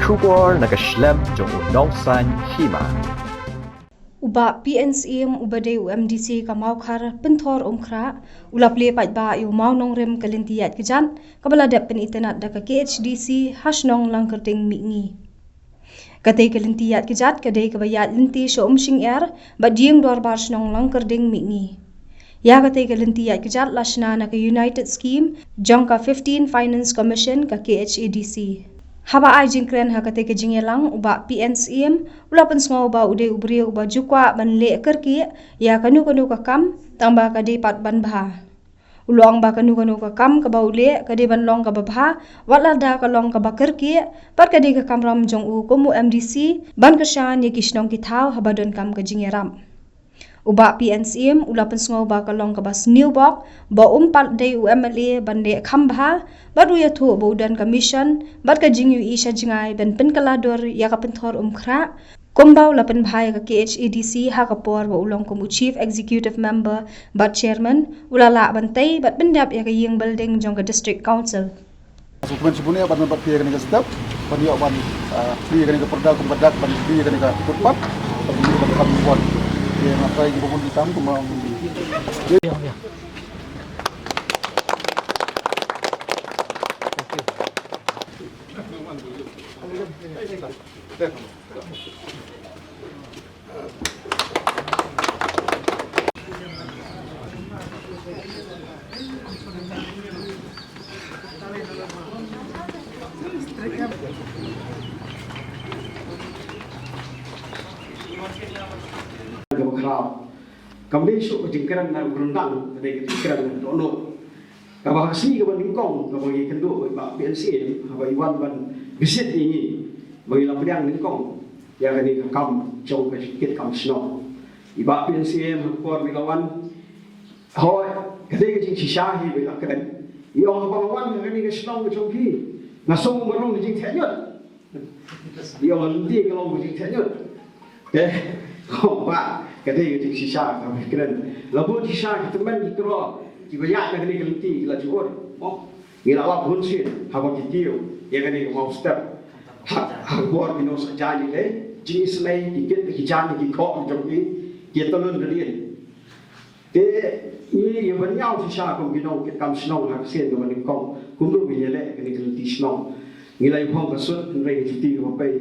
Shubor nakaslem jong unongsan hima. Uba PNCM ubade UMDC kamau khar penthor umkhra ulaple patba yu mau nong rem kalintiyat kejan kabala dep pen internet da ka KHDC hasnong langkerting mingi katei kalintiyat kejat kadei kabayat linti so umsing er badieng dor bar snong langkerding mingi ya katei kalintiyat kejat lasna na ka United Scheme jongka 15 Finance Commission ka KHDC haba ai jingkren ha kate ke jingelang uba PNCM ula pensngo uba ude ubri uba jukwa banle kerki ya kanu ka kam tamba ka de pat ban bha ulong ba kanu ka kam ka baule ka de ban long ka babha wala da ka long ka bakerki par ka de ka kam ram jong u komu MDC ban ka shan ye kishnong ki thau haba don kam ka jingeram uba PNCM ula pensngo ba ka long ka bas new bok ba umpat de UMLA bande khambha badu ya thu bodan commission bad ka jingyu isha jingai ben pen kalador ya ka penthor umkhra kombau la pen bhai ka KHEDC ha ka por ba ulong komu chief executive member bad chairman ula la bantai bad bendap ya ka yeng building jong ka district council Sukuman sebunia ban membuat pihak negara sedap, ban dia ban pihak negara perdal kempadak, ban pihak negara kurpat, ban dia ban kami buat yang apa yang bangun di tamu mau. Ya. Kemudian isu kejengkeran dan berendang dari kejengkeran dono. Kabah asli kawan lingkong kabah yang kenduk bak PNCM kabah iwan ban bisit ini bagi lapang lingkong yang ini kam jauh kejengkit kam snow. Ibak PNCM kuar bilawan hoi kedai kejeng sisahi bilakan. Iong kawan yang ini snow kejengki ngasong berong kejeng tenyut. Iong nanti kalau kejeng tenyut. Pak kadai kejeng sisa kami keren. Lalu sisa kita main kita roh. Dibanyak nak kena kelenti, kela cukur, oh, gila lap hunsin, haba kitiyo, yang kena mau step, hak buat minum sajani le, jenis lain dikit hijau ni kikok macam ni, kita lun berian. Ini yang bernyau sisa kau minum kita kam senang hak sen kau minum kau, kumdu bila le kena kelenti senang, gila yang pun kasut, mereka cuti kau pergi,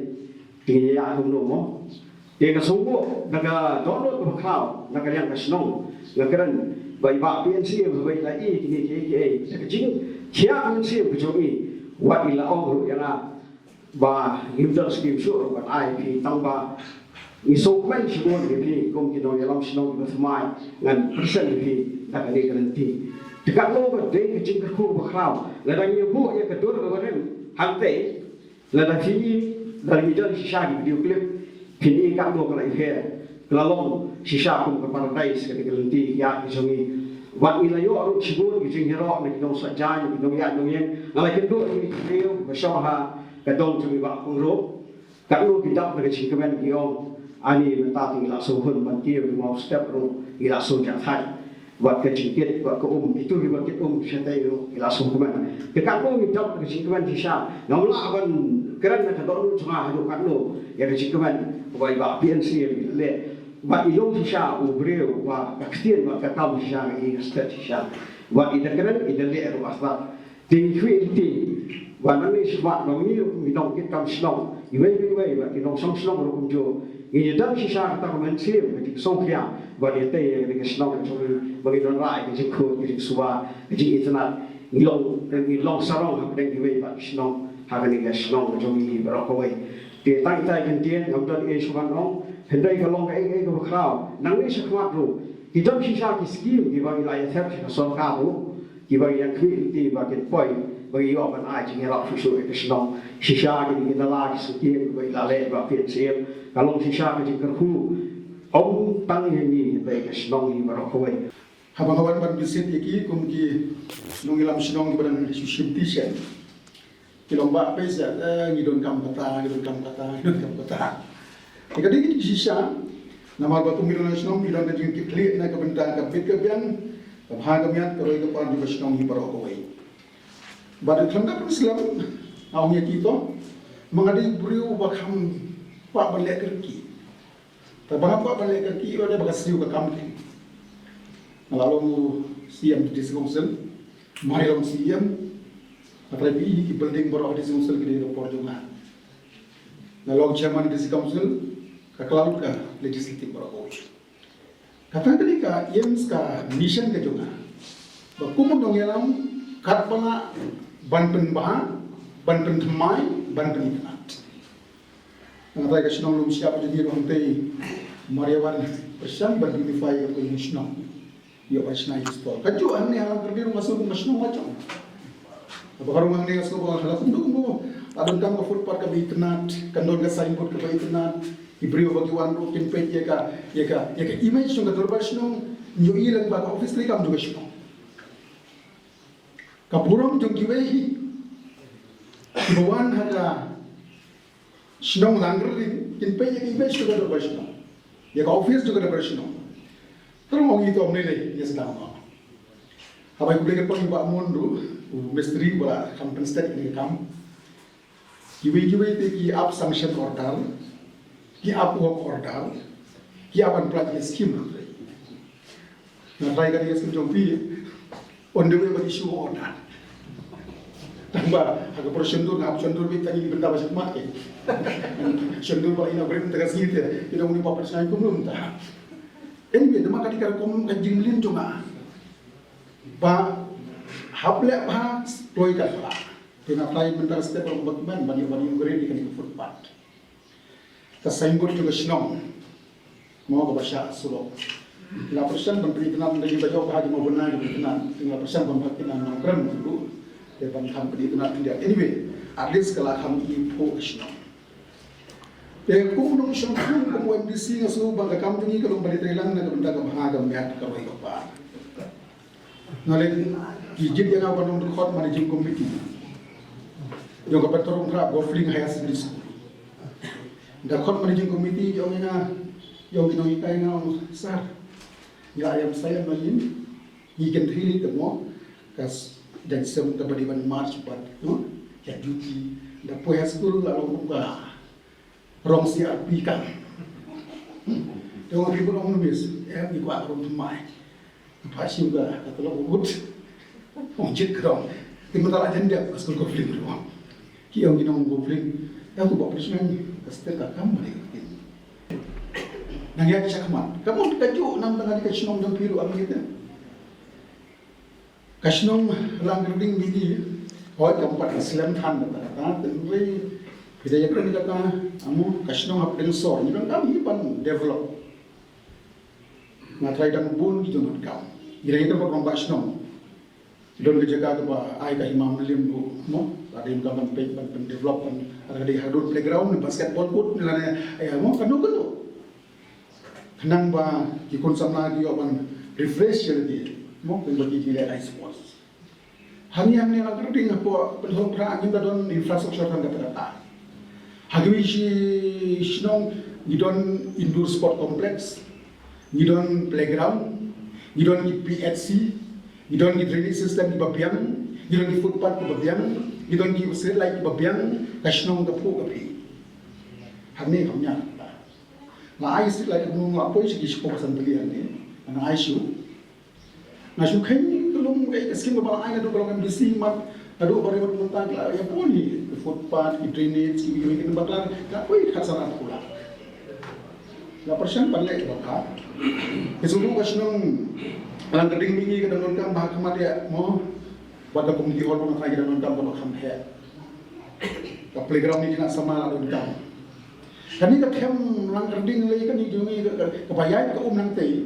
tinggal ya kumdu mo. Dia kesungguh, naga download ke cloud, naga yang kesenang, naga bayi bak PNCM bayi lagi kini kecing kia PNCM kecuali wat ila orang yang bah himdal skim sur wat IP tambah isokmen semua ni kom kita dalam senang kita semai dengan persen ni tak ada garanti dekat lo berdeh kecing kerku berklau ladang ibu yang kedua kemarin hantai ladang sini dari jalan sisa video klip kini kat lo kalau ikhlas kelalong sisa pun ke paradise ketika nanti ya disongi wat ilayo arut sibur kicing hero ni kita saja ni kita ya yang ngalai kedua ni kita bersama kadong cumi bak pungro kat lo kita nak kicing kemen kiong ani mentah tinggal suhun bantir mau step ro ila so jatai buat kecingkit buat itu buat kita setai ro ila so kemen dekat lo kita kicing kemen sisa ngamla ban keren nak kadong cuma hadu kat lo ya kicing kemen buat bak PNC le buat ilong sisa ubreu buat kaktian buat katam sisa ini stat sisa buat idakran idale ero asbat tinggi buat mana sebab bangi minong kita senang iwei buat minong senang ro kunjo ini dah sisa kita komensi di songkia buat itu yang senang bagi don rai di kod di suwa di internet ilong sarong apa yang iwei buat senang hari ini senang macam ini berokoi dia tai gantian ngambil suwan nong hendai kalau ngai ke berkau, nangis sekuat tu. Kita sisa kiskim di bagi layar tap sisa solkar tu, di bagi yang kuiti bagi poi, bagi apa nak jadi elok susu itu senang. Sisa jadi kita lagi sekian bagi lalai bagi PNCM. Kalau sisa jadi kerhu, om tang ini bagi senang ini berokoi. Kawan-kawan ban bisit iki kumki nungilam senang di badan susu tisen. Kilomba pesa, ngidon kam kata. Jika dia sisa, nama batu milan nasional milan dan jengki klik nak kebentaan kapit kebian, kebahagiaan keroi kepan juga senang hibar okoi. Pada kelengkap Islam, awalnya kita Mengadi beriu bakam pak balik kerki. Tabang pak balik kerki ada bagas siu ke kamki. Lalu siam di diskusel, mari long siam. Apalagi di building baru di diskusel ke aeroport juga. Lalu chairman di council ke cloud ke legislative baru. Kata ketika IEMS ka mission ke juga. Bakumong dong yalam kat bala banpen bah, banpen themai, banpen internet. Nangai ka sinong lum siapa jadi orang tei Mariawan persiam berdunify yang kemusnah. Ya pasna istol. Kaju ane alam terbiru masuk musnah macam. Apa karung ane asal bawa halas untuk mo. Adon kam ka footpath ka internet, kandon ka signboard ka internet. Ibrio bagi wan rutin page ya ka image ng dorbar sinong nyo ilang ba office li kam juga sinong. Kaburang jong giwehi. Ibawan hada sinong langgar in page ya image juga dorbar sinong. Ya ka office juga dorbar sinong. Terus mau itu omne le ya sedang. Habai kuble ka pang ba mundu misteri ba company state ni kam. Giwe te ki up sanction order. Ki up work order. Ki up plan scheme. Na try ka ni scheme jong pi on the way ba issue order. Tamba aga prosedur na prosedur bi tani benda ba mat ke. Prosedur ba ina beri tegas ngite. Ina uni pa persen ko belum ta. Anyway, dema kadikar kom kajing lin cuma ba haple ba toy ka la. Tina fly mentar step of bakman bani ngore di kan footpath. Ka signboard juga sinong. Mau ka basya sulo. La persen bantri tenan dari bajo ka mo benar di tenan. La persen bantri tenan no kran dulu. Dia ban kam di tenan India. Anyway, at least kala kam ipo sinong. Kung nung siyang kung MDC nga so bang kam tungi kalong balitrelang na benda ka bahaga miat ka bay pa. Ngalin gijib yang apa nung record managing committee. Yung kapatorong ra Gofling High Secondary School. Dakot managing committee yung ginong ikay nga sar. Ya ayam saya malin ikan hili temo kas dan sem kabadiban March but no ya duty da poya school lalu ka rong siap pikan. Tengok ibu orang nulis, ibu aku rumai. Pasti juga kata lo ubud, ongcit kerong. Tiba-tiba aja dia pas kau Gofling rumah. Kiau gina Gofling, aku bawa presiden, pasti kakak mereka. Nang yang cakamat, kamu kaju nam tengah di kasinong dan piru apa gitu. Kasinong langgerding bini, oh kamu pakai Islam tan kata, tentu Kita yang kata amu kasinong hapden sor, ni kan kami pan develop. Ngatrai dan bun di jono kau. Gira itu pak kasinong. Don kejaga tu ba ai ka imam lim bu mo, ada yang kaman page pan develop pan ada di hadur playground basketball court nilane ai mo kanu kanu. Kenang ba ki konsam lagi oban refresh jadi mo pun bagi dia ice sports. Hari yang ni nak kerting apa penhong pra angin don infrastruktur kan kata. Hagwi sinong gidon indoor sport complex, gidon playground, gidon PHC, gidon drainage system di babiang, gidon di footpath di babiang, gidon di street light di babiang, kasinong kapu kapi. Hamne hamnya. Na ai street light nung apa isi kisah pasan belian ni, na ai shu. Na shu kain kelum skim ba ai na do kalau MDC mat aduh baru mentang ya pun ni footpath, drainage, ini baklan, tak boleh khasar anak pula. La persen balik bakal. Kesuruh kasinong alang keding mingi ke dalam kam bahak kemat ya mo pada community hall pun nak dalam kam kalau kam he. Ka playground ni nak sama dalam kam. Kani ka kem lang keding lagi kan hidungi ke bayai ke nang tei.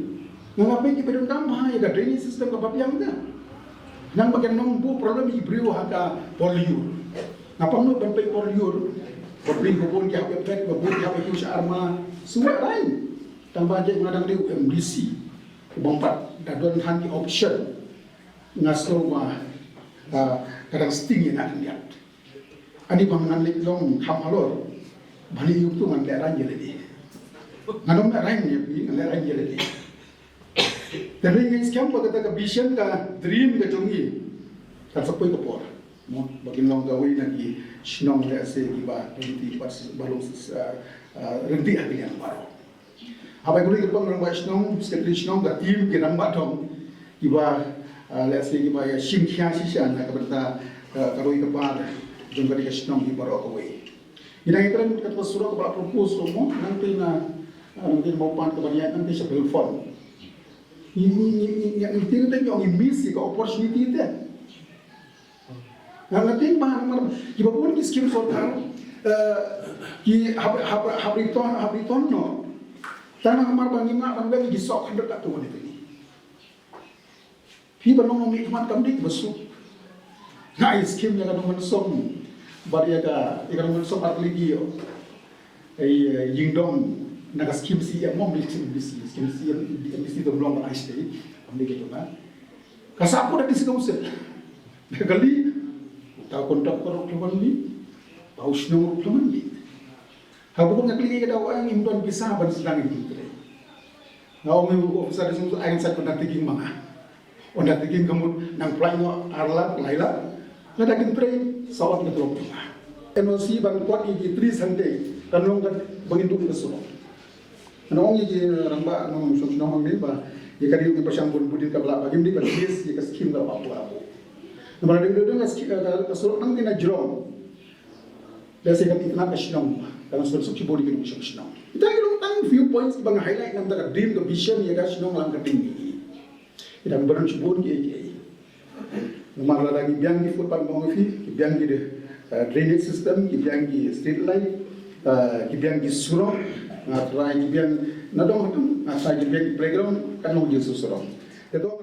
Ngapain kita dalam kam bahaya ka drainage system ka bapiang dah. Nang bagian nombu problem ibrio haka poliur. Ngapa mo sampai poliur? Poliur kebun dia website, kebun dia huge arma, semua lain. Tambah aja ngadang di MDC. Kebompat dadon hangi option. Ngaso mah kadang sting nak lihat. Ani bangunan long ham halor. Bani itu ngan daerah jadi. Ngadom daerah ni pi, daerah jadi. Tapi yang sekarang berkata ke vision ka dream ka jongi kan sepoi kapor mo bagin long gawi nagi Shnong le se kiba renti pas balong renti hati yang baru. Apa yang kita pang rambut Shnong, sekretari Shnong ke tim ke rambut dong kiba le se kiba ya sim kian sisa nak keberta karoi kepar jumpa di Shnong kiba rokoi. Ina kita kan kita suruh kepada propose semua nanti mau pan kebanyakan nanti saya telepon. Ini yang penting itu yang misi ke opportunity itu. Nanti bahan kita pun di skill for tahu ki habriton no. Tanah kamar bangi mak bang gisok hendak tak tuh ini. Pi banong nomi teman kami besuk. Nah skill yang kadang mensom, bari ada ikan mensom atlegi yo. Yingdong naga skill si yang mau beli skill si yang mesti tu belum ada istri, kami gitu kan. Kasapu dah disi kausel. Kali tahu kontak korok keluar ni, tahu senang keluar ni. Aku pun ngakli kita orang yang tuan kisah pada sedang itu. Nah, orang officer di sini ayam saya pernah tinggi mana. Orang tinggi kemudian nang pelai arla laila. Nada kita sawat kita lompat. NOC bang kuat ini 3 Sunday kan long kan banginduk ke solo. Nong ini ramba nong nong ni bah. Jika dia bersambung budi kabla bagi dia berbis jika skim kalau apa. Namun dia nggak solo nang dia najrom. Biasa kami kenal Shnong, karena sudah suci body kita Shnong. Kita ngilung few points bang highlight nam tak dream ke vision ya kan Shnong lang ketinggi. Kita berun cibun kiai. Nomor lagi biang di footpath mengofi, biang di drainage system, biang di street light, biang di surau, try biang nadong nadong, try biang di playground, kan long jesu surau. Itu